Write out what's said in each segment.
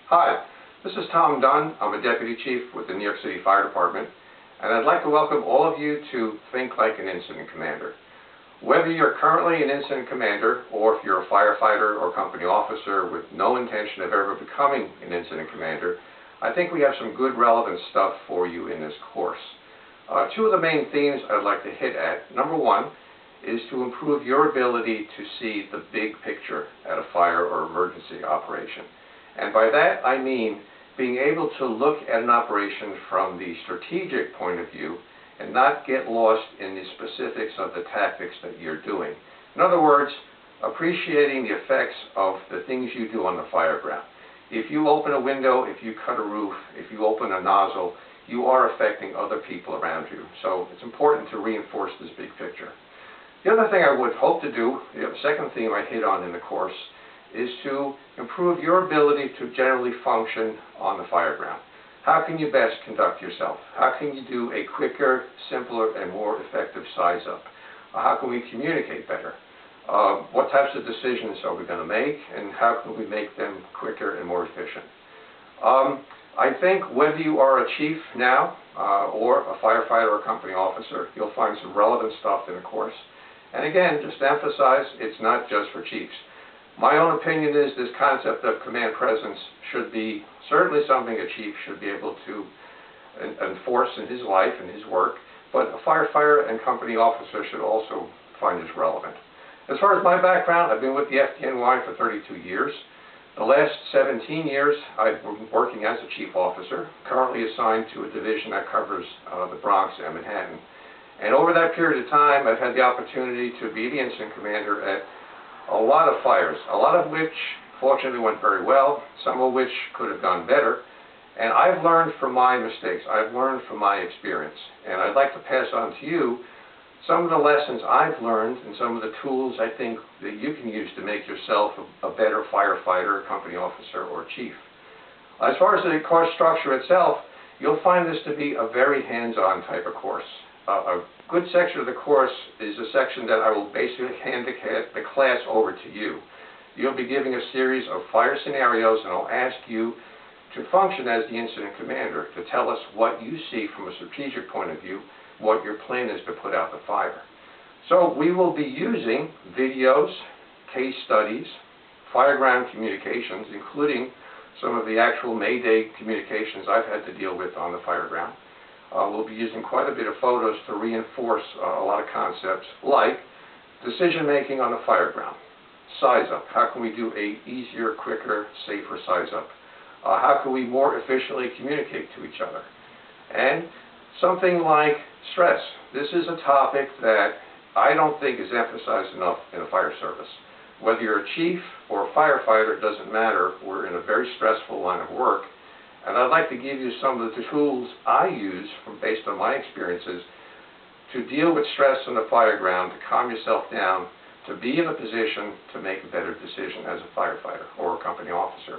Hi, this is Tom Dunne. I'm a Deputy Chief with the New York City Fire Department, and I'd like to welcome all of you to Think Like an Incident Commander. Whether you're currently an incident commander, or if you're a firefighter or company officer with no intention of ever becoming an incident commander, I think we have some good relevant stuff for you in this course. Two of the main themes I'd like to hit at. Number one is to improve your ability to see the big picture at a fire or emergency operation. And by that I mean being able to look at an operation from the strategic point of view and not get lost in the specifics of the tactics that you're doing. In other words, appreciating the effects of the things you do on the fireground. If you open a window, if you cut a roof, if you open a nozzle, you are affecting other people around you. So it's important to reinforce this big picture. The other thing I would hope to do, the second theme I hit on in the course, is to improve your ability to generally function on the fireground. How can you best conduct yourself? How can you do a quicker, simpler, and more effective size-up? How can we communicate better? What types of decisions are we going to make, and how can we make them quicker and more efficient? I think whether you are a chief now or a firefighter or a company officer, you'll find some relevant stuff in the course. And again, just to emphasize, it's not just for chiefs. My own opinion is this concept of command presence should be certainly something a chief should be able to enforce in his life and his work, but a firefighter and company officer should also find this relevant. As far as my background, I've been with the FDNY for 32 years. The last 17 years I've been working as a chief officer, currently assigned to a division that covers the Bronx and Manhattan. And over that period of time, I've had the opportunity to be the incident commander at a lot of fires, a lot of which fortunately went very well, some of which could have gone better. And I've learned from my mistakes. I've learned from my experience. And I'd like to pass on to you some of the lessons I've learned and some of the tools I think that you can use to make yourself a better firefighter, company officer, or chief. As far as the course structure itself, you'll find this to be a very hands-on type of course. A good section of the course is a section that I will basically hand the class over to you. You'll be giving a series of fire scenarios, and I'll ask you to function as the incident commander, to tell us what you see from a strategic point of view, what your plan is to put out the fire. So we will be using videos, case studies, fireground communications, including some of the actual Mayday communications I've had to deal with on the fireground. We'll be using quite a bit of photos to reinforce a lot of concepts like decision-making on the fireground, size-up. How can we do a easier, quicker, safer size-up? How can we more efficiently communicate to each other? And something like stress. This is a topic that I don't think is emphasized enough in the fire service. Whether you're a chief or a firefighter, it doesn't matter. We're in a very stressful line of work. And I'd like to give you some of the tools I use based on my experiences to deal with stress on the fireground, to calm yourself down, to be in a position to make a better decision as a firefighter or a company officer.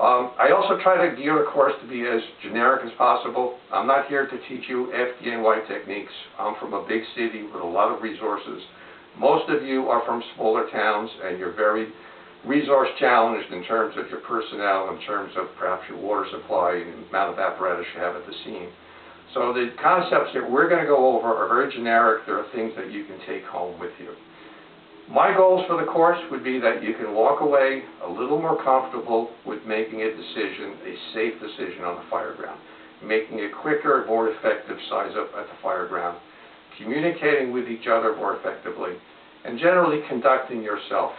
I also try to gear the course to be as generic as possible. I'm not here to teach you FDNY techniques. I'm from a big city with a lot of resources. Most of you are from smaller towns and you're very resource challenged in terms of your personnel, in terms of perhaps your water supply and the amount of apparatus you have at the scene. So the concepts that we're going to go over are very generic. There are things that you can take home with you. My goals for the course would be that you can walk away a little more comfortable with making a decision, a safe decision on the fireground, making a quicker, more effective size-up at the fireground, communicating with each other more effectively, and generally conducting yourself,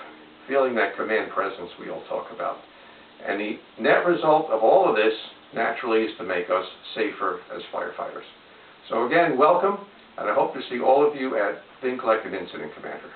feeling that command presence we all talk about. And the net result of all of this, naturally, is to make us safer as firefighters. So again, welcome, and I hope to see all of you at Think Like an Incident Commander.